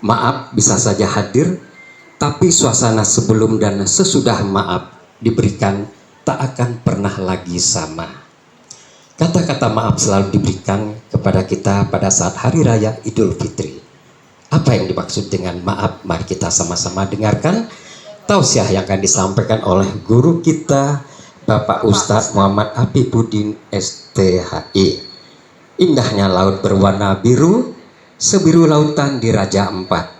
Maaf bisa saja hadir, tapi suasana sebelum dan sesudah maaf diberikan tak akan pernah lagi sama. Kata-kata maaf selalu diberikan kepada kita pada saat Hari Raya Idul Fitri. Apa yang dimaksud dengan maaf? Mari kita sama-sama dengarkan tausiah yang akan disampaikan oleh guru kita, Bapak Ustadz Muhammad Afifuddin STHI. Indahnya laut berwarna biru, sebiru lautan di Raja Ampat.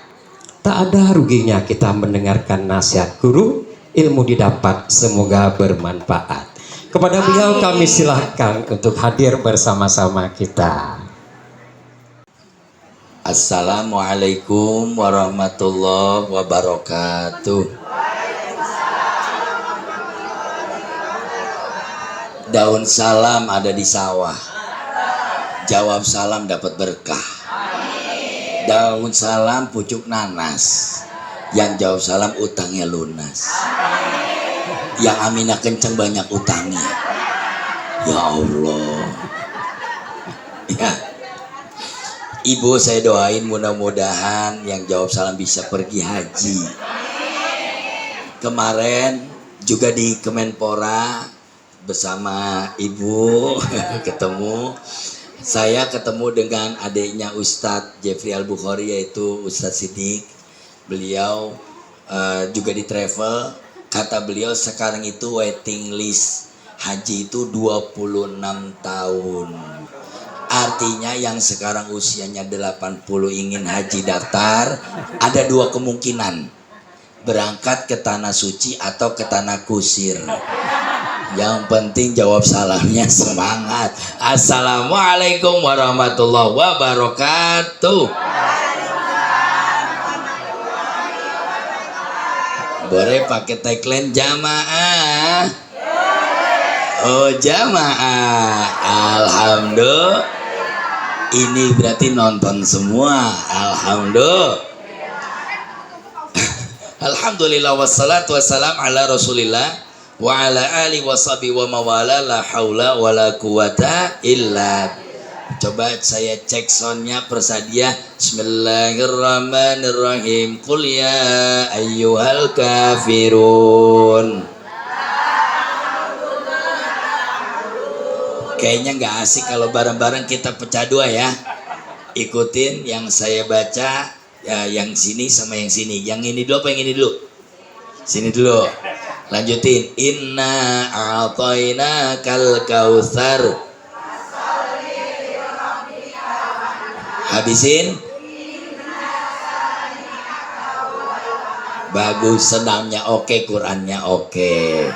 Tak ada ruginya kita mendengarkan nasihat guru, ilmu didapat, semoga bermanfaat. Kepada beliau kami silahkan untuk hadir bersama-sama kita. Assalamualaikum warahmatullahi wabarakatuh. Daun salam ada di sawah, jawab salam dapat berkah. Daun salam pucuk nanas, yang jawab salam utangnya lunas. Yang aminah kenceng banyak utangnya. Ya Allah. Ya. Ibu saya doain mudah-mudahan yang jawab salam bisa pergi haji. Kemarin juga di Kemenpora bersama ibu saya ketemu dengan adiknya Ustadz Jeffrey Al-Bukhari, yaitu Ustadz Siddiq. Beliau juga di travel. Kata beliau sekarang itu waiting list haji itu 26 tahun. Artinya yang sekarang usianya 80 ingin haji daftar, ada dua kemungkinan, berangkat ke tanah suci atau ke tanah kusir. Yang penting jawab salamnya semangat. Assalamualaikum warahmatullahi wabarakatuh. Boleh pakai tagline jamaah. Oh jamaah, alhamdulillah. Ini berarti nonton semua. Alhamdulillah. Alhamdulillah wassalatu wassalam ala rasulillah wa ala alihi washabi wa mawala la haula wa la quwata illa. Coba saya cek soundnya Persadiah. Bismillahirrahmanirrahim. Qul ya ayyuhal kafirun. Kayaknya nggak asik kalau bareng-bareng kita pecah dua ya. Ikutin yang saya baca ya, yang sini sama yang sini. Yang ini dulu apa yang ini dulu? Sini dulu. Lanjutin. Inna a'tainakal kautsar. Habisin. Bagus, senamnya oke, Qurannya oke.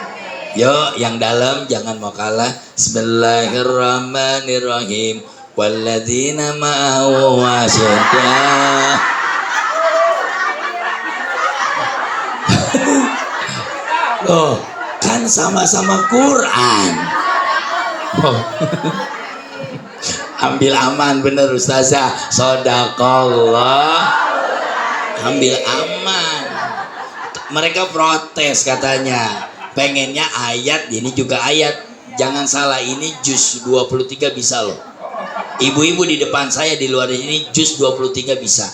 Yuk yang dalam jangan mau kalah. Bismillahirrahmanirrahim. Walladzina ma'ahu asyiddah. Oh, kan sama-sama Quran. Oh. Ambil aman bener Ustazah. Shadaqallah. Ambil aman. Mereka protes katanya. Pengennya ayat, ini juga ayat. Jangan salah, ini juz 23 bisa loh. Ibu-ibu di depan saya, di luar ini juz 23 bisa.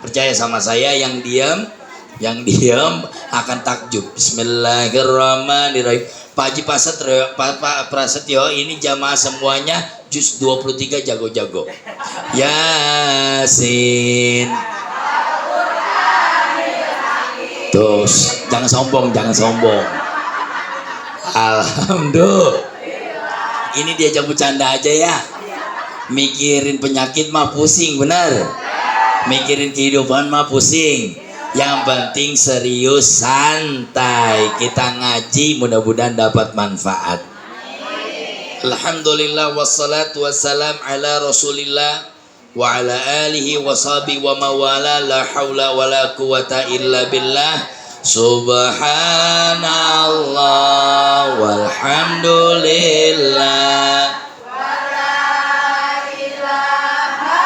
Percaya sama saya, yang diam akan takjub. Bismillahirrahmanirrahim. Pak Haji Prasetyo, ini jamaah semuanya juz 23 jago-jago. Yasin. Terus jangan sombong. Alhamdulillah. Ini diajak bercanda aja ya. Mikirin penyakit mah pusing, benar. Mikirin kehidupan mah pusing. Yang penting serius, santai. Kita ngaji, mudah-mudahan dapat manfaat. Alhamdulillah wassalatu wassalam ala rasulillah wa ala alihi washabi wa mawala la haula wa la quwata illa billah. Subhanallah walhamdulillah wa la ilaha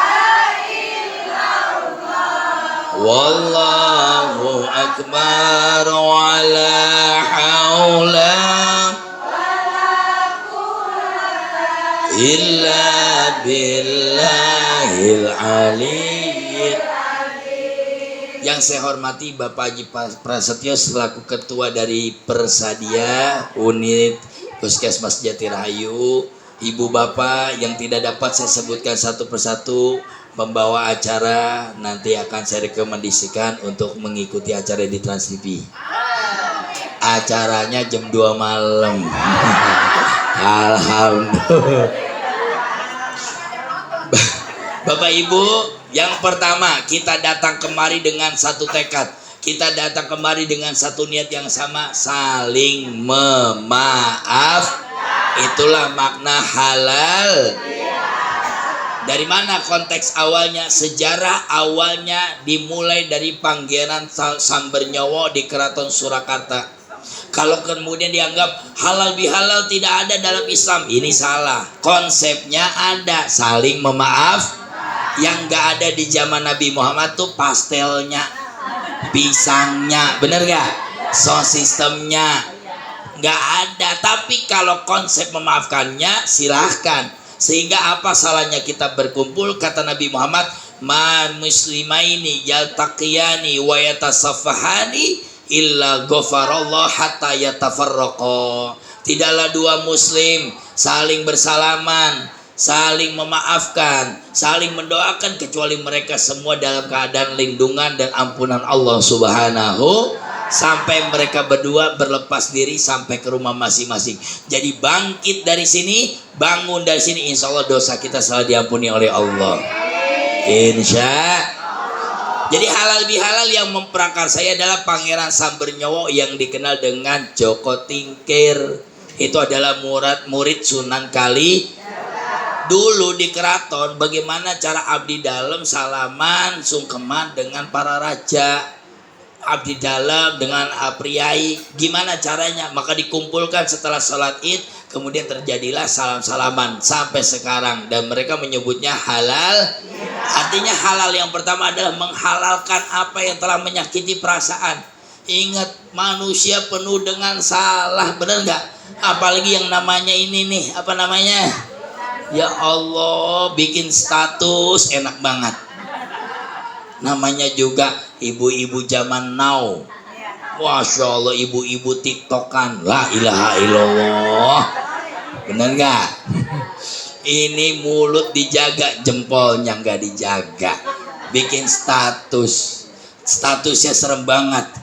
illallah wallahu akbar wa la haula illa billahil aliyyil. Yang saya hormati Bapak Haji Prasetyo selaku Ketua dari Persadia Unit Puskesmas Jatirahayu, Ibu Bapak yang tidak dapat saya sebutkan satu persatu, membawa acara nanti akan saya rekomendasikan untuk mengikuti acara di Trans TV. Acaranya jam 2 malam. Alhamdulillah. Bapak Ibu, yang pertama kita datang kemari dengan satu tekad. Kita datang kemari dengan satu niat yang sama, saling memaaf. Itulah makna halal. Dari mana konteks awalnya? Sejarah awalnya dimulai dari Pangeran Sambernyowo di Keraton Surakarta. Kalau kemudian dianggap halal bihalal tidak ada dalam Islam, ini salah. Konsepnya ada, saling memaaf. Yang gak ada di zaman Nabi Muhammad tuh pastelnya, pisangnya, bener gak? Sound systemnya gak ada. Tapi kalau konsep memaafkannya silahkan. Sehingga apa salahnya kita berkumpul? Kata Nabi Muhammad, man muslimaini yaltaqiyani wa yatasafahani illa ghafarallahu hatta yatafarraqa. Tidaklah dua muslim saling bersalaman, saling memaafkan, saling mendoakan kecuali mereka semua dalam keadaan lindungan dan ampunan Allah Subhanahu, sampai mereka berdua berlepas diri sampai ke rumah masing-masing. Jadi bangkit dari sini, bangun dari sini, insya Allah dosa kita selalu diampuni oleh Allah. Insya. Jadi halal bihalal yang memprakarsa adalah Pangeran Sambernyowo yang dikenal dengan Joko Tingkir. Itu adalah murid Sunan Kali. Dulu di keraton bagaimana cara abdi dalam salaman sungkeman dengan para raja, abdi dalam dengan priai, gimana caranya? Maka dikumpulkan setelah sholat id, kemudian terjadilah salam-salaman sampai sekarang, dan mereka menyebutnya halal. Artinya halal yang pertama adalah menghalalkan apa yang telah menyakiti perasaan. Ingat, manusia penuh dengan salah, benar nggak? Apalagi yang namanya ini nih, apa namanya? Ya Allah, bikin status enak banget. Namanya juga ibu-ibu zaman now. Masya Allah, ibu-ibu tiktokan. La ilaha illallah. Bener gak? Ini mulut dijaga, jempolnya nggak dijaga. Bikin status. Statusnya serem banget.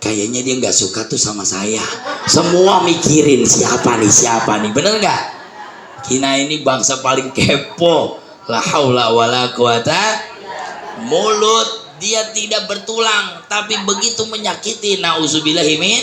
Kayaknya dia nggak suka tuh sama saya. Semua mikirin siapa nih. Bener gak? Kita ini bangsa paling kepo. La haula wala quwata. Mulut dia tidak bertulang, tapi begitu menyakiti, nauzubillahimin.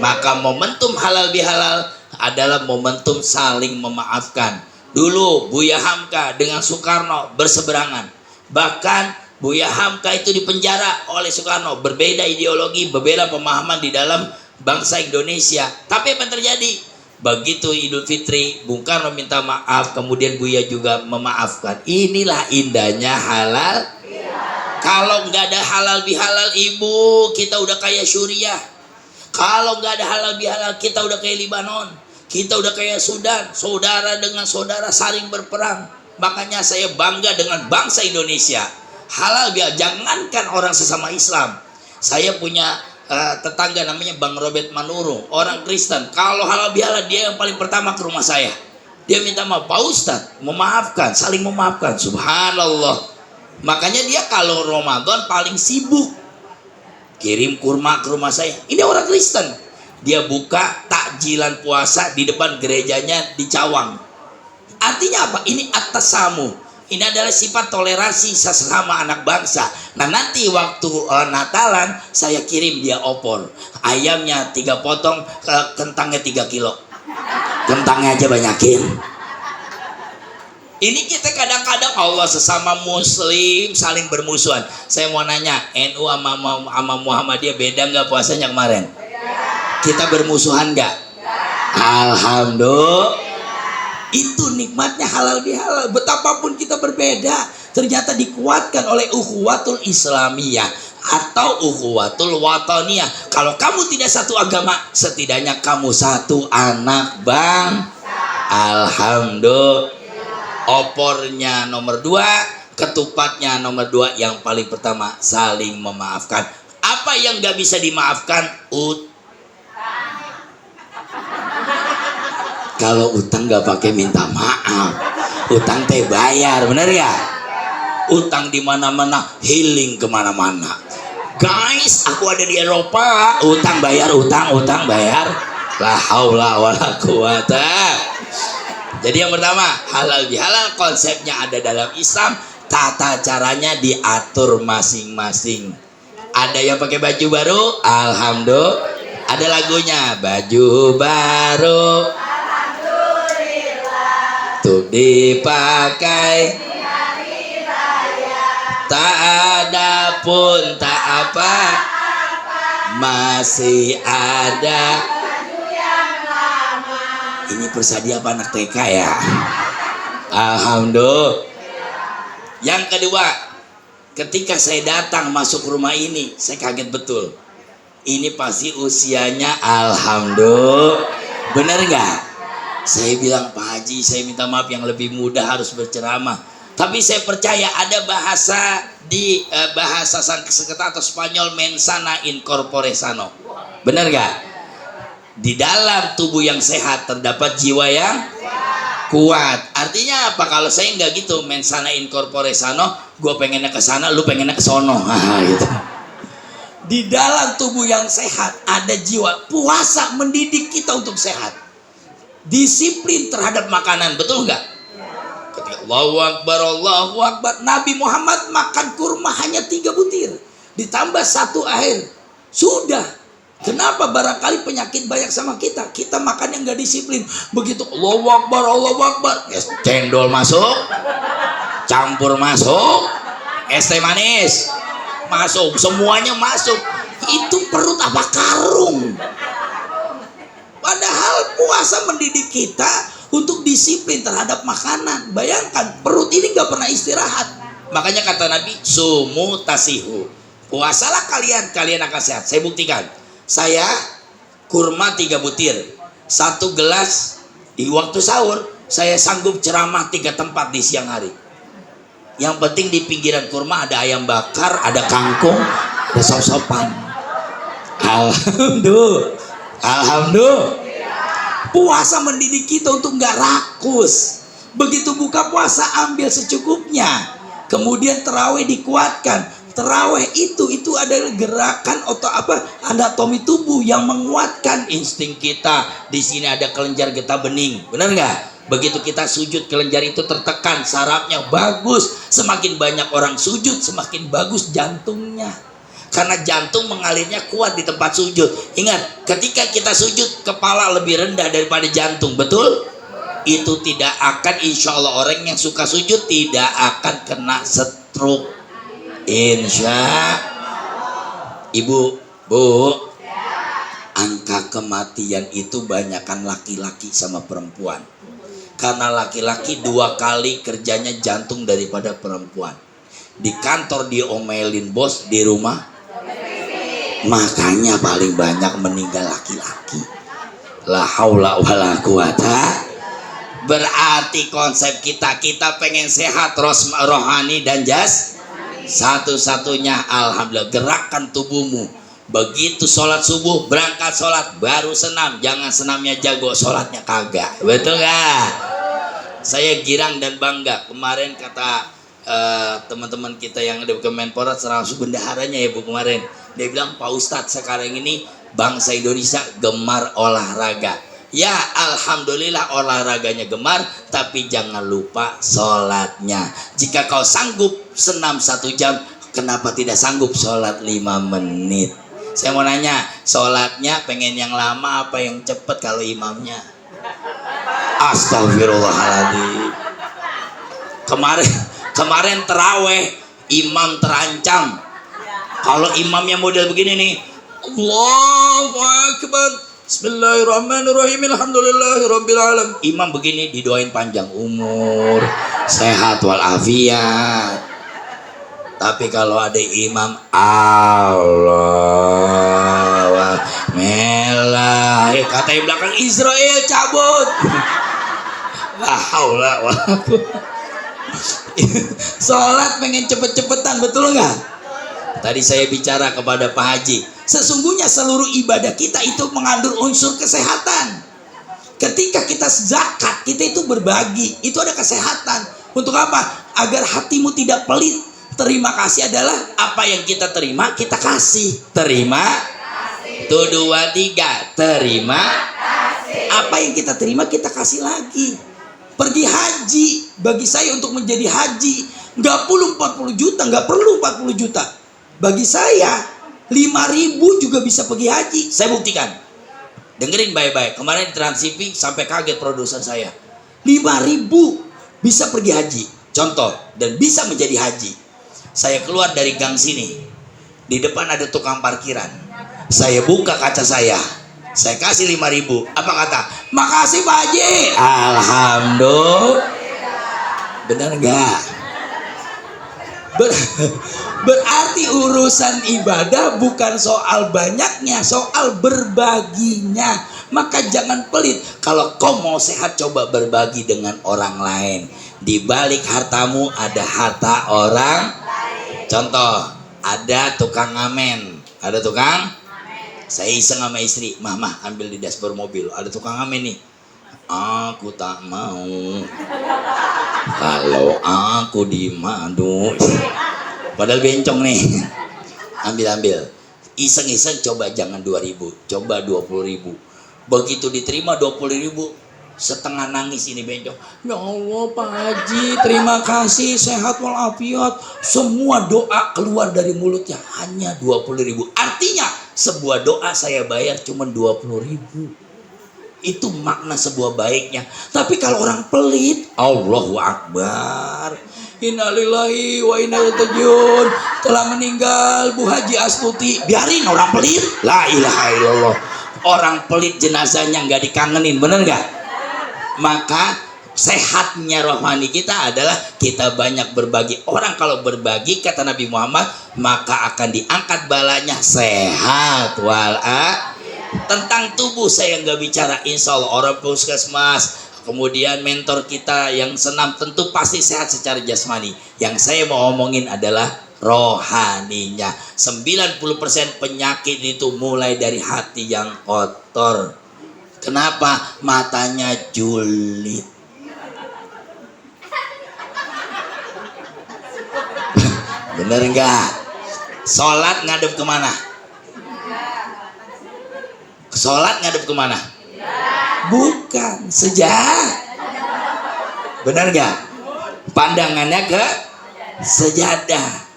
Maka momentum halal bihalal adalah momentum saling memaafkan. Dulu Buya Hamka dengan Soekarno berseberangan. Bahkan Buya Hamka itu dipenjara oleh Soekarno. Berbeda ideologi, berbeda pemahaman di dalam bangsa Indonesia. Tapi apa yang terjadi? Begitu Idul Fitri, Bung Karno minta maaf, kemudian Buya juga memaafkan. Inilah indahnya halal. Kalau nggak ada halal bihalal, ibu, kita udah kayak Suriah. Kalau nggak ada halal bihalal, kita udah kayak Libanon. Kita udah kayak Sudan. Saudara dengan saudara saling berperang. Makanya saya bangga dengan bangsa Indonesia. Halal bihalal, jangankan orang sesama Islam. Saya punya tetangga namanya Bang Robert Manurung, orang Kristen. Kalau halal bihalal, dia yang paling pertama ke rumah saya. Dia minta maaf, Pak Ustadz, memaafkan, saling memaafkan. Subhanallah. Makanya dia kalau Ramadan paling sibuk kirim kurma ke rumah saya. Ini orang Kristen. Dia buka takjilan puasa di depan gerejanya di Cawang. Artinya apa? Ini at-tasamu. Ini adalah sifat toleransi sesama anak bangsa. Nah nanti waktu Natalan saya kirim dia opor. Ayamnya 3 potong, kentangnya 3 kilo. Kentangnya aja banyakin. Ini kita kadang-kadang Allah sesama muslim saling bermusuhan. Saya mau nanya, NU sama Muhammadiyah beda nggak puasanya kemarin? Kita bermusuhan nggak? Alhamdulillah. Itu nikmatnya halal bihalal. Betapapun kita berbeda, ternyata dikuatkan oleh ukhuwatul Islamiyah atau ukhuwatul wataniyah. Kalau kamu tidak satu agama, setidaknya kamu satu anak bang. Alhamdulillah. Opornya nomor 2, Ketupatnya nomor 2 yang paling pertama saling memaafkan. Apa yang gak bisa dimaafkan? Kalau utang gak pakai minta maaf, utang teh bayar, bener ya? Utang di mana-mana, healing kemana-mana. Guys, aku ada di Eropa, utang bayar, utang bayar. La haula wala quwata. Jadi yang pertama, halal bihalal konsepnya ada dalam Islam, tata caranya diatur masing-masing. Ada yang pakai baju baru, alhamdulillah. Ada lagunya, baju baru untuk dipakai tak ada pun tak apa, masih ada. Ini persadi apa anak TK ya? Alhamdulillah. Yang kedua, ketika saya datang masuk rumah ini, saya kaget betul. Ini pasti usianya alhamdulillah. Bener nggak? Saya bilang, Pak Haji, saya minta maaf, yang lebih muda harus berceramah. Tapi saya percaya ada bahasa di bahasa Sanskerta atau Spanyol, mensana in corpore sano. Benar gak? Di dalam tubuh yang sehat terdapat jiwa yang kuat. Artinya apa? Kalau saya nggak gitu, mensana in corpore sano, gue pengennya ke sana, lu pengennya ke sono, gitu. Di dalam tubuh yang sehat ada jiwa. Puasa mendidik kita untuk sehat. Disiplin terhadap makanan, betul nggak? Ketika Allahu Akbar, Nabi Muhammad makan kurma hanya 3 butir, ditambah 1 air, sudah. Kenapa? Barangkali penyakit banyak sama kita. Kita makan yang nggak disiplin. Begitu Allahu Akbar, es cendol masuk, campur masuk, es teh manis masuk, semuanya masuk. Itu perut apa karung? Padahal puasa mendidik kita untuk disiplin terhadap makanan. Bayangkan, perut ini gak pernah istirahat. Makanya kata Nabi, sumu tasihu. Puasalah kalian akan sehat. Saya buktikan. Saya kurma 3 butir, 1 gelas di waktu sahur. Saya sanggup ceramah 3 tempat di siang hari. Yang penting di pinggiran kurma ada ayam bakar, ada kangkung, ada sop-sopan. Alhamdulillah. Puasa mendidik kita untuk nggak rakus. Begitu buka puasa ambil secukupnya. Kemudian terawih dikuatkan. Terawih itu adalah gerakan atau anatomi tubuh yang menguatkan insting kita. Di sini ada kelenjar getah bening, benar nggak? Begitu kita sujud, kelenjar itu tertekan, sarafnya bagus. Semakin banyak orang sujud, semakin bagus jantungnya. Karena jantung mengalirnya kuat di tempat sujud. Ingat, ketika kita sujud, kepala lebih rendah daripada jantung, betul? Itu tidak akan, insya Allah orang yang suka sujud tidak akan kena stroke. Insya Ibu, Bu, angka kematian itu banyakkan laki-laki sama perempuan. Karena laki-laki 2 kali kerjanya jantung daripada perempuan. Di kantor diomelin bos, di rumah makanya paling banyak meninggal laki-laki. La haula wala quwata. Berarti konsep kita pengen sehat rohani dan satu-satunya alhamdulillah gerakan tubuhmu. Begitu sholat subuh, berangkat sholat, baru senam. Jangan senamnya jago, sholatnya kagak. Betul gak? Saya girang dan bangga. Kemarin kata teman-teman kita yang ada di Kemenpora, termasuk bendaharanya ya Bu kemarin, dia bilang, Pak Ustadz, sekarang ini bangsa Indonesia gemar olahraga. Ya alhamdulillah olahraganya gemar, tapi jangan lupa sholatnya. Jika kau sanggup senam 1 jam, kenapa tidak sanggup sholat 5 menit? Saya mau nanya, sholatnya pengen yang lama apa yang cepet kalau imamnya? Astagfirullahaladzim. Kemarin terawih, imam terancam. Kalau imamnya model begini nih, Allahu Akbar, Bismillahirrahmanirrahim, Alhamdulillahirabbil alamin. Imam begini didoain panjang umur, sehat walafiat. Tapi kalau ada imam Allah melah, kata yang belakang Israel cabut. La haula wala quwwata. Sholat pengen cepet-cepetan, betul nggak? Tadi saya bicara kepada Pak Haji, sesungguhnya seluruh ibadah kita itu mengandung unsur kesehatan. Ketika kita zakat, kita itu berbagi, itu ada kesehatan. Untuk apa? Agar hatimu tidak pelit. Terima kasih adalah apa yang kita terima, kita kasih. Terima. Tuh 2, 3. Terima. Apa yang kita terima, kita kasih lagi. Pergi haji, bagi saya untuk menjadi haji, nggak perlu 40 juta, nggak perlu 40 juta. Bagi saya, 5.000 juga bisa pergi haji. Saya buktikan. Dengerin baik-baik. Kemarin di Trans TV sampai kaget produser saya. 5.000 bisa pergi haji. Contoh, dan bisa menjadi haji. Saya keluar dari gang sini. Di depan ada tukang parkiran. Saya buka kaca saya. Saya kasih 5.000. Apa kata? Makasih Pak Haji. Alhamdulillah. Benar nggak? Berarti urusan ibadah bukan soal banyaknya, soal berbaginya. Maka jangan pelit. Kalau kau mau sehat, coba berbagi dengan orang lain. Di balik hartamu ada harta orang. Contoh, ada tukang ngamen. Ada tukang? Saya iseng sama istri, mah ambil di dashboard mobil. Ada tukang ngamen nih. Aku tak mau kalau aku dimadu. Padahal bencong nih. Ambil. Iseng-iseng coba jangan 2.000, coba 20.000. Begitu diterima 20.000, setengah nangis ini bencong. Ya Allah Pak Haji, terima kasih, sehat walafiat. Semua doa keluar dari mulutnya hanya 20.000. Artinya sebuah doa saya bayar cuma 20.000. Itu makna sebuah baiknya. Tapi kalau orang pelit, Allahu Akbar, innalillahi wa inna ilaihi rajiun, telah meninggal Bu Haji Astuti. Biarin orang pelit. La ilaha illallah. Orang pelit jenazahnya nggak dikangenin, bener nggak? Maka sehatnya rohani kita adalah kita banyak berbagi. Orang kalau berbagi, kata Nabi Muhammad, maka akan diangkat balanya sehat walafiat. Tentang tubuh saya nggak bicara, insya Allah orang puskesmas, kemudian mentor kita yang senam tentu pasti sehat secara jasmani. Yang saya mau omongin adalah rohaninya. 90% penyakit itu mulai dari hati yang kotor. Kenapa? Matanya julid. Bener nggak? Sholat ngadep kemana? Sholat ngadep kemana? Bukan sejadah. Benar gak? Pandangannya ke sejadah.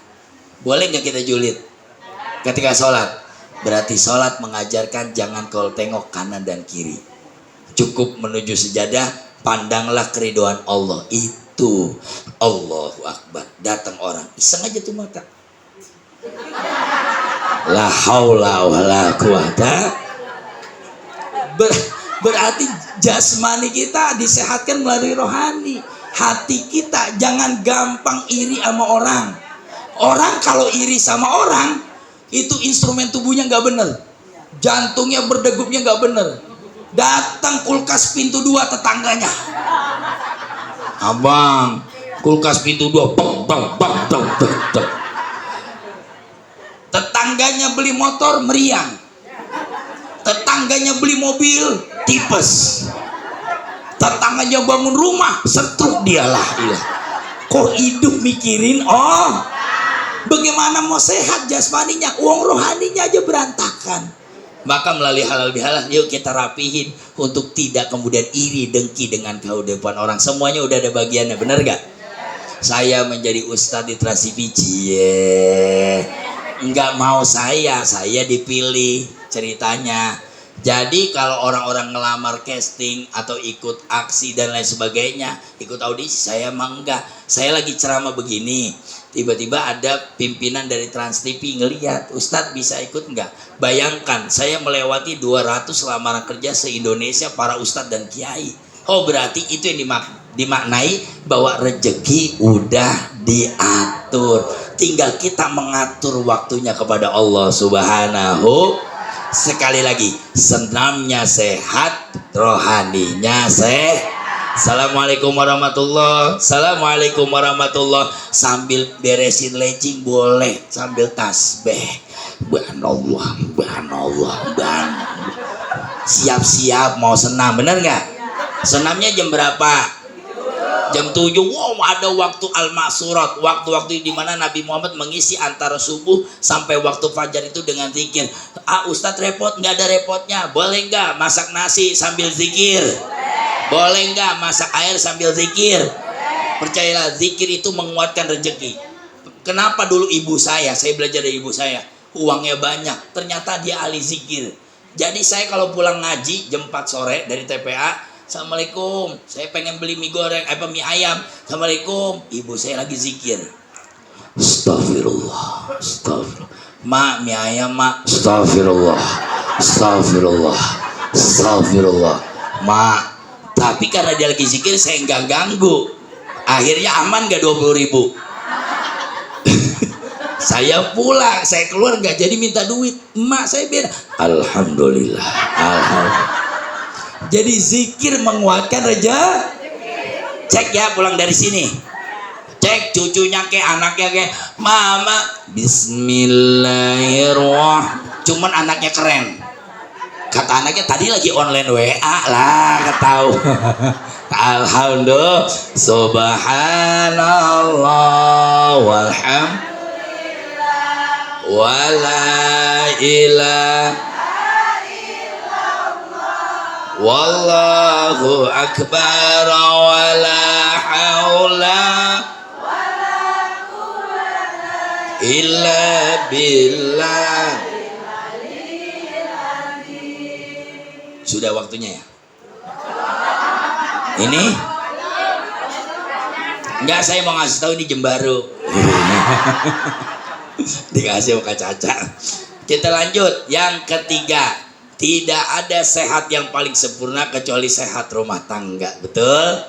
Boleh gak kita julid ketika sholat? Berarti sholat mengajarkan jangan kau tengok kanan dan kiri. Cukup menuju sejadah, pandanglah keridhaan Allah. Itu Allahu Akbar. Datang orang, iseng aja tuh mata. La haula wala quwata. Berarti jasmani kita disehatkan melalui rohani. Hati kita jangan gampang iri sama orang. Orang kalau iri sama orang, itu instrumen tubuhnya nggak bener, jantungnya berdegupnya nggak bener. Datang kulkas pintu 2 tetangganya, abang kulkas pintu 2, tetangganya beli motor meriang, tetangganya beli mobil tipes, tetangganya bangun rumah setruk dialah. Kok hidup mikirin bagaimana mau sehat jasmaninya, uang rohaninya aja berantakan. Maka melalui halal bihalal, yuk kita rapihin untuk tidak kemudian iri dengki dengan kehidupan orang. Semuanya udah ada bagiannya, bener gak? Saya menjadi ustadz di Trans TV, nggak mau saya dipilih ceritanya. Jadi kalau orang-orang ngelamar casting atau ikut aksi dan lain sebagainya, ikut audisi, saya emang enggak. Saya lagi ceramah begini, tiba-tiba ada pimpinan dari Trans TV ngelihat, Ustadz bisa ikut enggak? Bayangkan saya melewati 200 lamaran kerja se-Indonesia para ustadz dan kiai. Oh berarti itu yang dimaknai bahwa rezeki udah diatur. Tinggal kita mengatur waktunya kepada Allah Subhanahu. Sekali lagi, senamnya sehat, rohaninya sehat. Assalamualaikum warahmatullah. Assalamualaikum warahmatullah. Sambil beresin legging boleh, sambil tasbih. Subhanallah, subhanallah, siap-siap mau senam, bener nggak? Senamnya jam berapa? Jam 7. Wow, ada waktu al-ma'surat, waktu-waktu di mana Nabi Muhammad mengisi antara subuh sampai waktu fajar itu dengan zikir. Ustadz repot? Nggak ada repotnya. Boleh nggak masak nasi sambil zikir? Boleh nggak masak air sambil zikir? Percayalah, zikir itu menguatkan rezeki. Kenapa dulu ibu saya belajar dari ibu saya, uangnya banyak, ternyata dia ahli zikir. Jadi saya kalau pulang ngaji jam 4 sore dari TPA, Assalamualaikum, saya pengen beli mie goreng, mie ayam. Assalamualaikum, ibu saya lagi zikir. Astagfirullah, astagfirullah. Mak, mie ayam mak. Astagfirullah, astagfirullah, astagfirullah. Mak, tapi karena dia lagi zikir saya nggak ganggu. Akhirnya aman gak 20.000? Saya pulang, saya keluar nggak jadi minta duit. Mak saya beda. Alhamdulillah, alhamdulillah. Jadi zikir menguatkan reja. Cek ya pulang dari sini. Cek cucunya ke anaknya ke mama. Bismillahirrahmanirrahim. Cuman anaknya keren. Kata anaknya tadi lagi online WA lah, ketahu. Alhamdulillah. Subhanallah walhamdulillah wala ilaha wallahu akbar wala haula illa billah. Sudah waktunya ya? Ini? Enggak, saya mau ngasih tahu ini jam baru. Dikasih muka Caca. Kita lanjut yang ketiga. Tidak ada sehat yang paling sempurna kecuali sehat rumah tangga. Betul?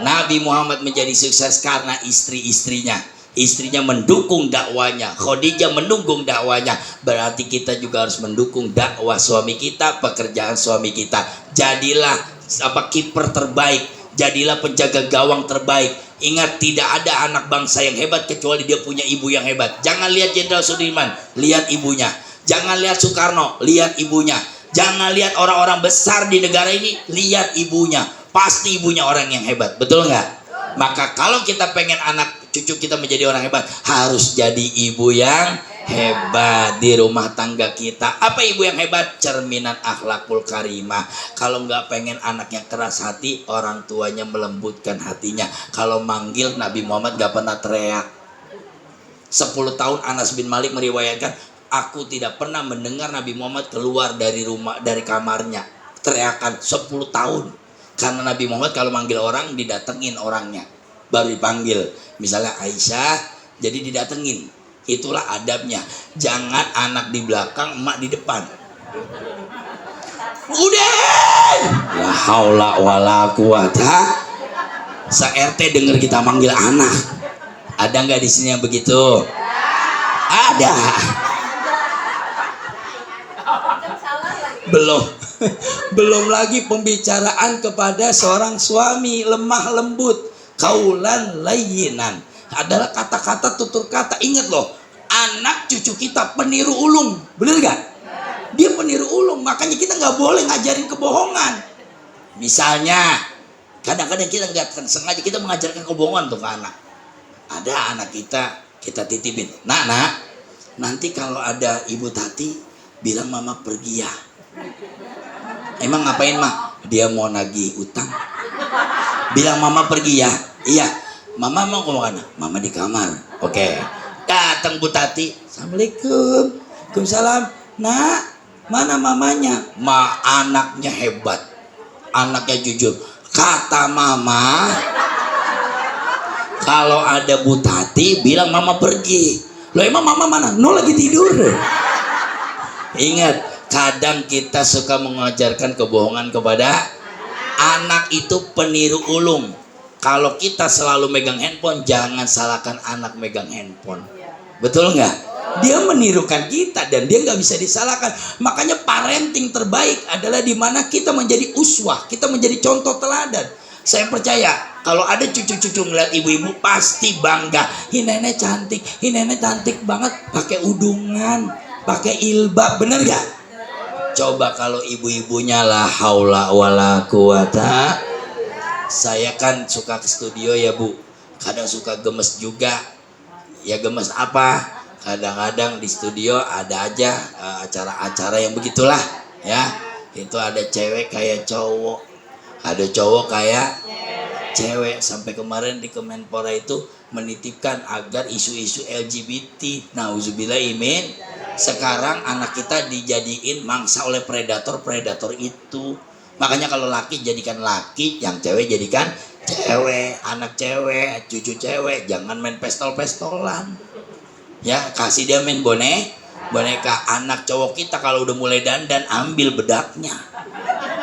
Nabi Muhammad menjadi sukses karena istri-istrinya. Istrinya mendukung dakwanya. Khadijah mendukung dakwanya. Berarti kita juga harus mendukung dakwah suami kita, pekerjaan suami kita. Jadilah kiper terbaik. Jadilah penjaga gawang terbaik. Ingat, tidak ada anak bangsa yang hebat kecuali dia punya ibu yang hebat. Jangan lihat Jenderal Sudirman, lihat ibunya. Jangan lihat Soekarno, lihat ibunya. Jangan lihat orang-orang besar di negara ini, lihat ibunya. Pasti ibunya orang yang hebat, betul nggak? Maka kalau kita pengen anak cucu kita menjadi orang hebat, harus jadi ibu yang hebat di rumah tangga kita. Apa ibu yang hebat? Cerminan akhlakul karimah. Kalau nggak pengen anaknya keras hati, orang tuanya melembutkan hatinya. Kalau manggil, Nabi Muhammad nggak pernah teriak. 10 tahun Anas bin Malik meriwayatkan, aku tidak pernah mendengar Nabi Muhammad keluar dari kamarnya teriakan 10 tahun. Karena Nabi Muhammad kalau manggil orang didatengin orangnya, baru dipanggil. Misalnya Aisyah, jadi didatengin. Itulah adabnya. Jangan anak di belakang, emak di depan. Udah. La haula wala quwata. Se-RT denger kita manggil anak. Ada nggak di sini yang begitu? Ada. Belum lagi pembicaraan kepada seorang suami lemah lembut, kaulan layyinan, adalah kata-kata tutur kata. Ingat loh, anak cucu kita peniru ulung, bener gak? Dia peniru ulung, makanya kita nggak boleh ngajarin kebohongan. Misalnya kadang-kadang kita nggak sengaja kita mengajarkan kebohongan untuk anak. Ada anak kita titipin, nak, nanti kalau ada Ibu Tati bilang mama pergi ya. Emang ngapain mah? Dia mau nagih utang. Bilang mama pergi ya. Iya. Mama mau kemana? Mama di kamar. Oke. Datang Bu Tati. Assalamualaikum. Waalaikumsalam. Nak, mana mamanya? Anaknya hebat. Anaknya jujur. Kata mama, kalau ada Bu Tati bilang mama pergi. Loh emang mama mana? No, lagi tidur. Ingat, kadang kita suka mengajarkan kebohongan kepada anak, itu peniru ulung. Kalau kita selalu megang handphone, jangan salahkan anak megang handphone. Betul nggak? Dia menirukan kita dan dia nggak bisa disalahkan. Makanya parenting terbaik adalah di mana kita menjadi uswah, kita menjadi contoh teladan. Saya percaya kalau ada cucu-cucu ngeliat ibu-ibu pasti bangga. Hi nenek cantik banget, pakai udungan, pakai ilbab, bener gak? Coba kalau ibu-ibunya la haula wala quwata. Saya kan suka ke studio ya Bu, kadang suka gemes juga. Ya gemes apa? Kadang-kadang di studio ada aja acara-acara yang begitulah ya. Itu ada cewek kayak cowok, ada cowok kayak cewek. Sampai kemarin di Kemenpora itu menitipkan agar isu-isu LGBT, nauzubillah imin, sekarang anak kita dijadiin mangsa oleh predator itu. Makanya kalau laki jadikan laki, yang cewek jadikan cewek, anak cewek, cucu cewek, jangan main pestol-pestolan ya, kasih dia main boneka. Anak cowok kita kalau udah mulai dandan, ambil bedaknya,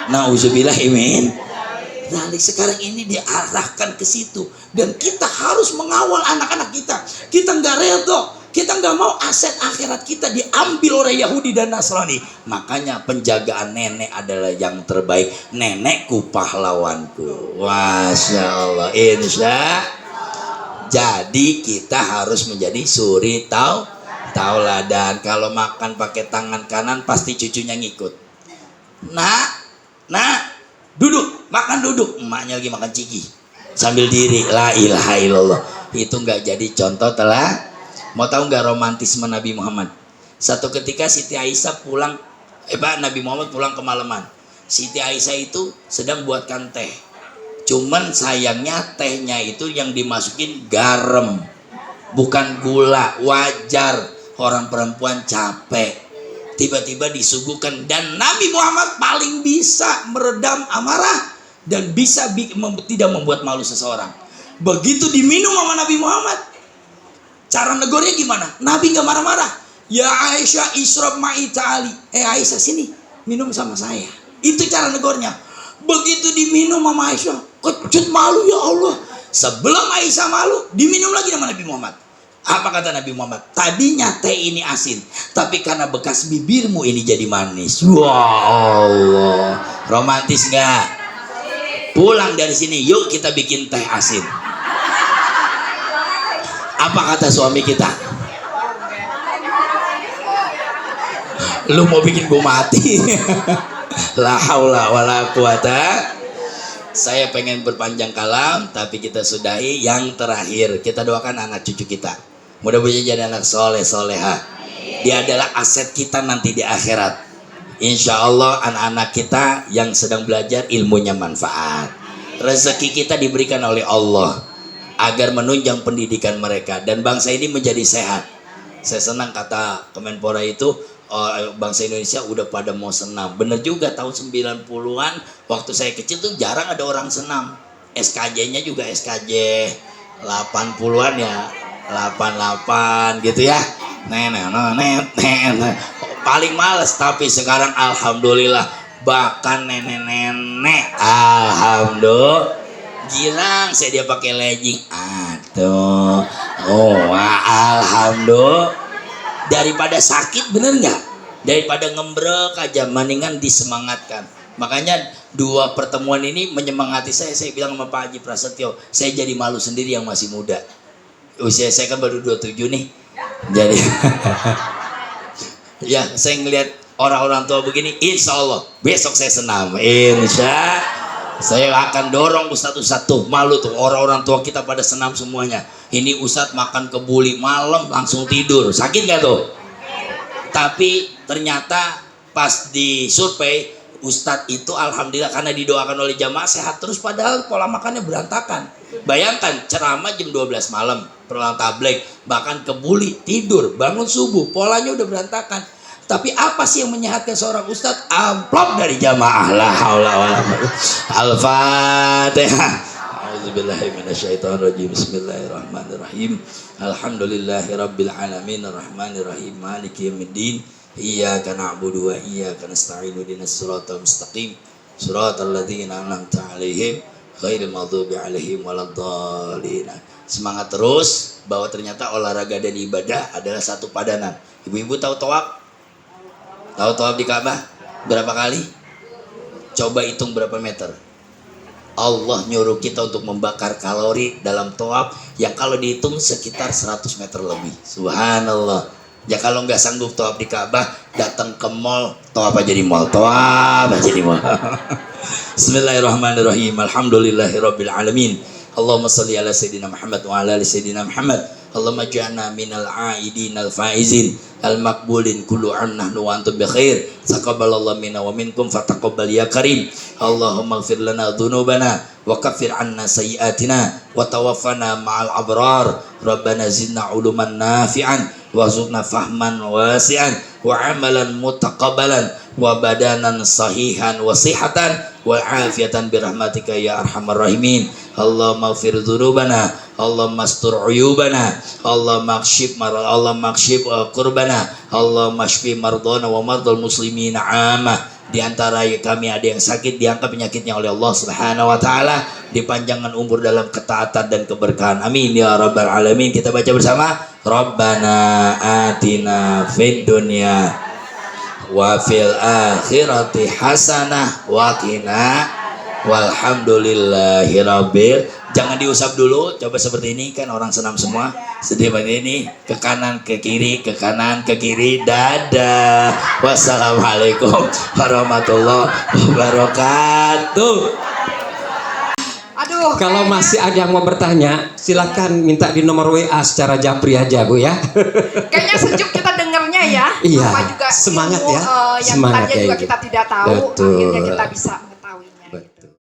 nauzubillah imin. Nah, sekarang ini diarahkan ke situ dan kita harus mengawal anak-anak kita. Kita nggak redo, kita nggak mau aset akhirat kita diambil oleh Yahudi dan Nasrani. Makanya penjagaan nenek adalah yang terbaik. Nenekku pahlawanku. Masya Allah, insya. Jadi kita harus menjadi suri tauladan. Kalau makan pakai tangan kanan pasti cucunya ngikut. Nah, duduk, makan duduk. Emaknya lagi makan ciki sambil diri. La ilaha illallah. Itu nggak jadi contoh telah. Mau tahu nggak romantisme Nabi Muhammad? Satu ketika Siti Aisyah pulang, Nabi Muhammad pulang kemalaman. Siti Aisyah itu sedang buatkan teh. Cuman sayangnya tehnya itu yang dimasukin garam, bukan gula. Wajar, orang perempuan capek. Tiba-tiba disuguhkan, dan Nabi Muhammad paling bisa meredam amarah dan bisa tidak membuat malu seseorang. Begitu diminum sama Nabi Muhammad, cara negornya gimana? Nabi gak marah-marah. Ya Aisyah isrob ma'i ta'ali. Aisyah sini minum sama saya. Itu cara negornya. Begitu diminum sama Aisyah, kecut malu, ya Allah. Sebelum Aisyah malu, diminum lagi sama Nabi Muhammad. Apa kata Nabi Muhammad? Tadinya teh ini asin, tapi karena bekas bibirmu ini jadi manis. Wah Allah, romantis gak? Pulang dari sini, yuk kita bikin teh asin. Apa kata suami kita? Lu mau bikin gue mati. La haula wala quwata. Saya pengen berpanjang kalam, tapi kita sudahi. Yang terakhir, kita doakan anak cucu kita, mudah-mudahan jadi anak soleh soleha. Dia adalah aset kita nanti di akhirat. Insya Allah anak-anak kita yang sedang belajar ilmunya manfaat. Rezeki kita diberikan oleh Allah agar menunjang pendidikan mereka dan bangsa ini menjadi sehat. Saya senang kata Kemenpora itu, bangsa Indonesia udah pada mau senam. Bener juga, tahun 90-an waktu saya kecil tuh jarang ada orang senam. SKJ-nya juga SKJ 80-an ya, 88 gitu ya. Paling males, tapi sekarang alhamdulillah bahkan nenek-nenek alhamdulillah girang saya dia pakai legging. Aduh, alhamdulillah. Daripada sakit, bener nggak? Daripada ngembrek aja, mendingan disemangatkan. Makanya dua pertemuan ini menyemangati saya. Saya bilang sama Pak Haji Prasetyo, saya jadi malu sendiri yang masih muda. Usia saya kan baru 27 nih. Jadi ya saya ngelihat orang-orang tua begini, insya Allah besok saya senam. Insya saya akan dorong Ustadz tuh, malu tuh orang-orang tua kita pada senam semuanya. Ini Ustadz makan kebuli malam langsung tidur, sakit gak tuh? Tapi ternyata pas disurvei, Ustadz itu alhamdulillah karena didoakan oleh jamaah sehat terus, padahal pola makannya berantakan. Bayangkan ceramah jam 12 malam, pulang tabligh, bahkan kebuli tidur, bangun subuh, polanya udah berantakan. Tapi apa sih yang menyehatkan seorang ustadz? Amplop dari jamaah. La haula wala quwwata. Al-Fatihah. A'udzubillahi minasyaitonirrajim. Bismillahirrahmanirrahim. Alhamdulillahirabbil alamin arrahmanirrahim maliki yaumiddin. Iyyaka na'budu wa iyyaka nasta'in ihdinas siratal mustaqim. Siratal ladzina an'amta 'alaihim ghairil maghdubi 'alaihim waladdallin. Semangat terus bahwa ternyata olahraga dan ibadah adalah satu padanan. Ibu-ibu tahu tawaf? Tahu tawaf di Ka'bah berapa kali? Coba hitung berapa meter. Allah nyuruh kita untuk membakar kalori dalam tawaf yang kalau dihitung sekitar 100 meter lebih. Subhanallah. Ya kalau nggak sanggup tawaf di Ka'bah, datang ke mall, tawaf aja di mall, tawaf aja di mall. Bismillahirrahmanirrahim. Alhamdulillahirabbil alamin. Allahumma shalli ala sayyidina Muhammad wa ala ali sayyidina Muhammad. Allahumma ja'alna minal aidin al faizin al maqbulin kullu am nahnu wa antum bi khair. Taqabbalallahu minna wa minkum fataqabbal ya karim. Allahumma ighfir lana dhunubana wa kaffir 'anna sayyi'atina wa tawaffana ma'al abrar. Rabbana zidna 'uluman nafi'an warzuqna fahman wasi'an wa 'amalan mutaqabbalan wa badanan sahihan wa sihatan wa afiyatan birahmatika ya arhamar rahimin. Allahumma ighfir dzunubana, Allahumma astur uyubana, Allahumma akshif qurbana, Allahumma shfi mardana wa mardal muslimin 'amah. Di antara kami ada yang sakit, diangkat penyakitnya oleh Allah Subhanahu wa taala, dipanjangkan umur dalam ketaatan dan keberkahan. Amin ya rabbal alamin. Kita baca bersama. Rabbana atina fid dunya wa fil akhirati hasanah wa qina walhamdulillahi rabbil. Jangan diusap dulu, coba seperti ini, kan orang senam semua. Sedih seperti ini, ke kanan ke kiri, ke kanan ke kiri. Dadah. Wassalamualaikum warahmatullahi wabarakatuh. Aduh, Kalau masih ada yang mau bertanya, silakan minta di nomor WA secara japri aja Bu ya. kayaknya sejuk kita dengernya ya. Iya, Apa juga semangat ilmu, ya. yang Semangat tadinya ya, juga Ibu. kita tidak tahu, Betul. akhirnya kita bisa